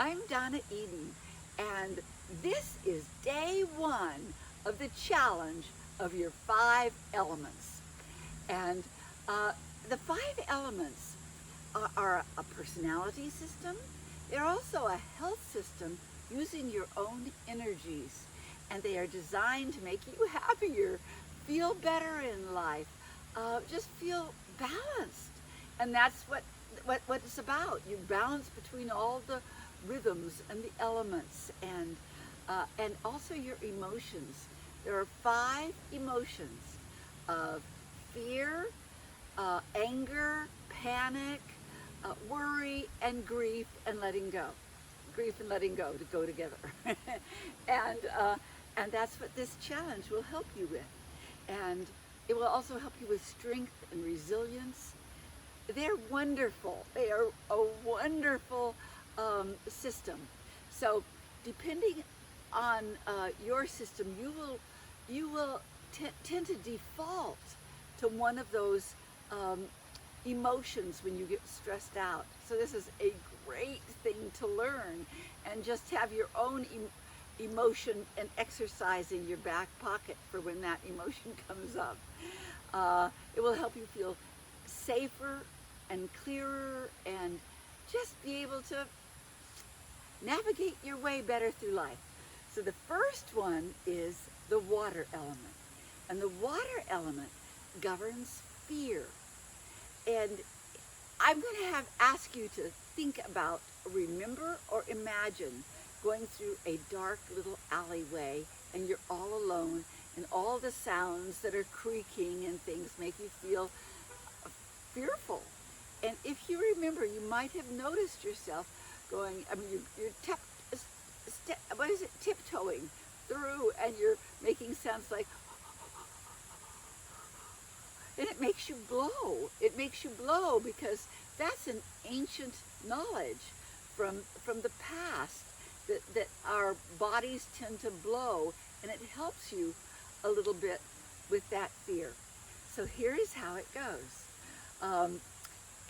I'm Donna Eden, and this is day one of the challenge of your 5 elements. And the 5 elements are a personality system. They're also a health system using your own energies, and they are designed to make you happier, feel better in life, just feel balanced. And that's what it's about. You balance between all the rhythms and the elements, and also your emotions. There are 5 emotions of fear, anger, panic, worry, and grief, and letting go. Grief and letting go to go together. And that's what this challenge will help you with. And it will also help you with strength and resilience. They're wonderful. They are a wonderful system. So depending on your system, you will tend to default to one of those emotions when you get stressed out. So this is a great thing to learn, and just have your own emotion and exercise in your back pocket for when that emotion comes up. It will help you feel safer and clearer, and just be able to navigate your way better through life. So the first one is the water element. And the water element governs fear. And I'm going to ask you to think about, remember or imagine going through a dark little alleyway, and you're all alone, and all the sounds that are creaking and things make you feel fearful. And if you remember, you might have noticed yourself going, you're tiptoeing through, and you're making sounds like, and it makes you blow. It makes you blow because that's an ancient knowledge from the past, that our bodies tend to blow, and it helps you a little bit with that fear. So here is how it goes.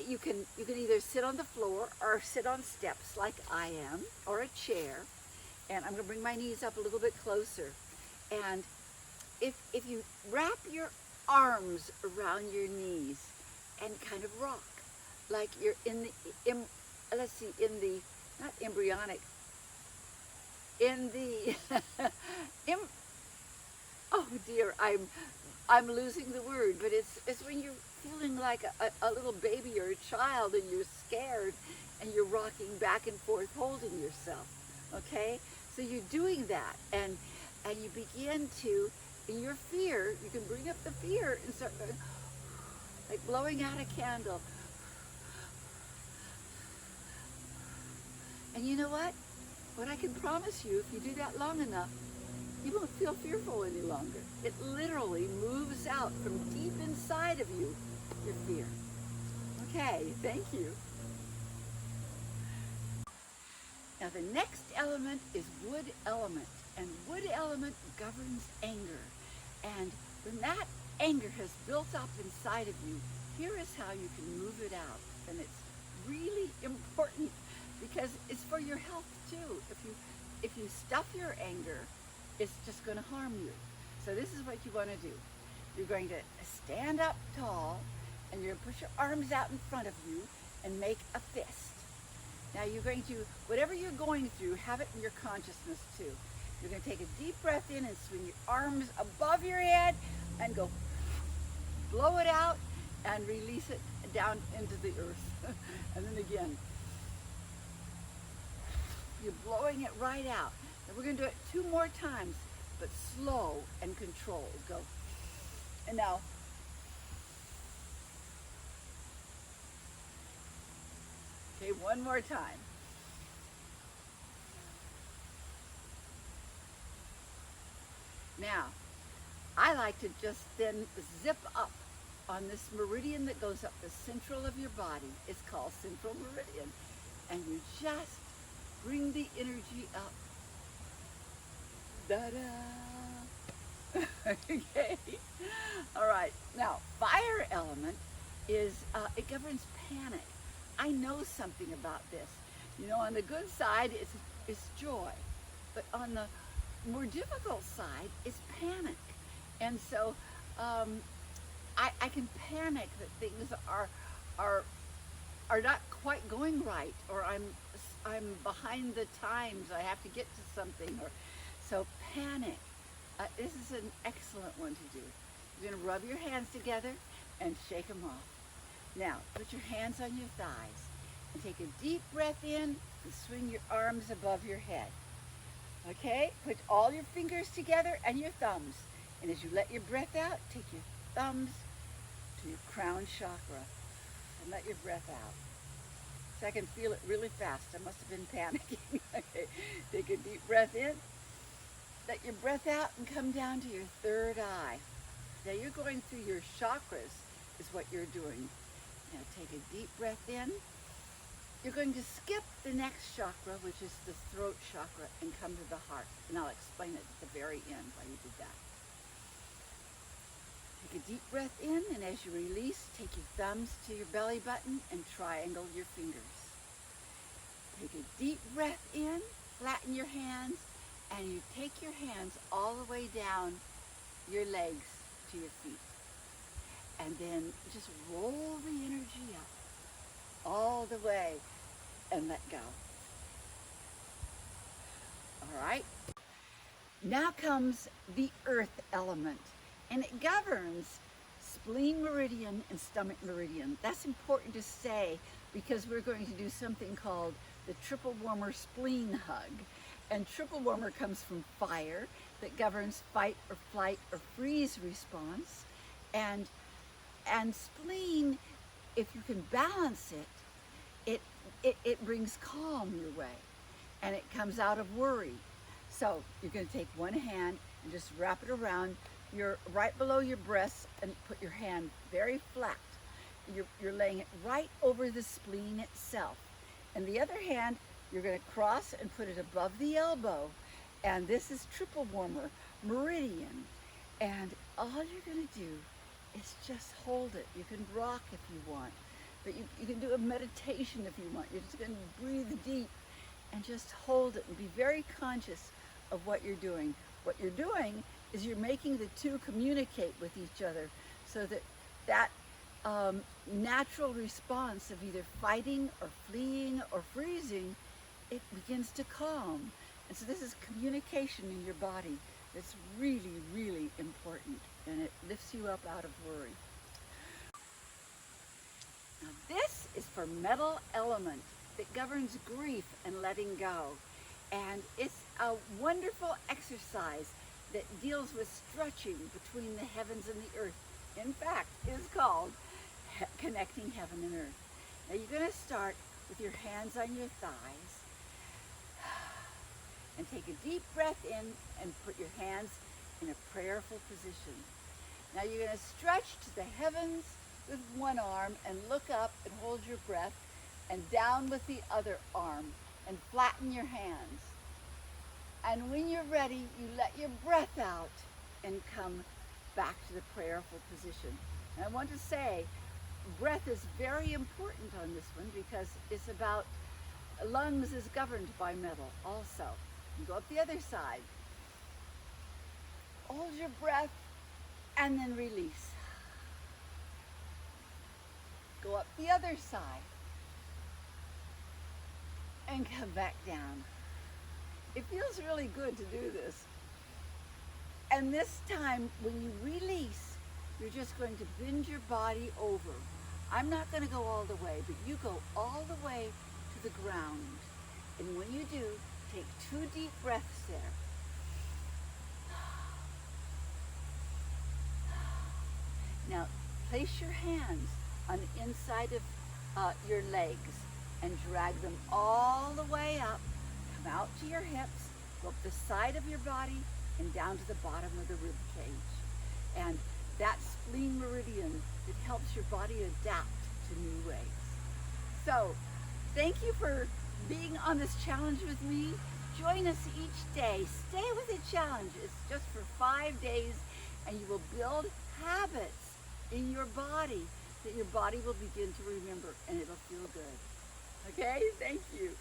You can either sit on the floor or sit on steps like I am, or a chair. And I'm going to bring my knees up a little bit closer. And if you wrap your arms around your knees and kind of rock like you're in the not embryonic, in the oh dear, I'm losing the word, but it's when you're feeling like a little baby or a child, and you're scared, and you're rocking back and forth holding yourself. Okay, so you're doing that, and you begin to, in your fear, you can bring up the fear and start going, like blowing out a candle. And you know what? What I can promise you, if you do that long enough, you won't feel fearful any longer. It literally moves out from deep inside of you, your fear. Okay, thank you. Now the next element is wood element, and wood element governs anger. And when that anger has built up inside of you, here is how you can move it out. And it's really important because it's for your health too. If you stuff your anger, it's just going to harm you. So this is what you want to do. You're going to stand up tall, and you're going to push your arms out in front of you and make a fist. Now you're going to, whatever you're going through, have it in your consciousness too. You're going to take a deep breath in and swing your arms above your head and go, blow it out and release it down into the earth. And then again, you're blowing it right out. And we're going to do it 2 more times, but slow and controlled. Go. And now, okay, 1 more time. Now, I like to just then zip up on this meridian that goes up the central of your body. It's called central meridian. And you just bring the energy up. Da-da! Okay. All right. Now, fire element is, it governs panic. I know something about this You know, on the good side, it's joy. But on the more difficult side is panic. And so I can panic that things are are not quite going right, or I'm behind the times. I have to get to something, or so panic. This is an excellent one to do. You're going to rub your hands together and shake them off. Now, put your hands on your thighs and take a deep breath in and swing your arms above your head. Okay? Put all your fingers together and your thumbs. And as you let your breath out, take your thumbs to your crown chakra and let your breath out. So I can feel it really fast. I must have been panicking. Okay. Take a deep breath in. Let your breath out and come down to your third eye. Now you're going through your chakras is what you're doing. Now take a deep breath in. You're going to skip the next chakra, which is the throat chakra, and come to the heart. And I'll explain it at the very end why you did that. Take a deep breath in, and as you release, take your thumbs to your belly button and triangle your fingers. Take a deep breath in, flatten your hands, and you take your hands all the way down your legs to your feet. And then just roll the energy up all the way and let go. All right? Now comes the earth element, and it governs spleen meridian and stomach meridian. That's important to say because we're going to do something called the triple warmer spleen hug. And triple warmer comes from fire that governs fight or flight or freeze response. And spleen, if you can balance it brings calm your way, and it comes out of worry. So you're going to take one hand and just wrap it around your right below your breasts and put your hand very flat. You're laying it right over the spleen itself. And the other hand, you're going to cross and put it above the elbow. And this is triple warmer, meridian. And all you're going to do is just hold it. You can rock if you want, but you can do a meditation if you want. You're just going to breathe deep and just hold it and be very conscious of what you're doing. What you're doing is you're making the two communicate with each other so that natural response of either fighting or fleeing or freezing, it begins to calm. And so this is communication in your body that's really, really important, and it lifts you up out of worry. Now this is for metal element that governs grief and letting go. And it's a wonderful exercise that deals with stretching between the heavens and the earth. In fact, it is called connecting heaven and earth. Now you're going to start with your hands on your thighs and take a deep breath in and put your hands in a prayerful position. Now you're going to stretch to the heavens with one arm and look up and hold your breath, and down with the other arm and flatten your hands. And when you're ready, you let your breath out and come back to the prayerful position. And I want to say, breath is very important on this one because it's about lungs is governed by metal also. You go up the other side. Hold your breath and then release. Go up the other side and come back down. It feels really good to do this. And this time, when you release, you're just going to bend your body over. I'm not going to go all the way, but you go all the way to the ground. And when you do, take 2 deep breaths there. Now, place your hands on the inside of your legs and drag them all the way up. Come out to your hips, go up the side of your body and down to the bottom of the rib cage. And that spleen meridian, it helps your body adapt to new ways. So, thank you for being on this challenge with me. Join us each day. Stay with the challenge. It's just for 5 days, and you will build habits in your body that your body will begin to remember, and it'll feel good. Okay? Thank you.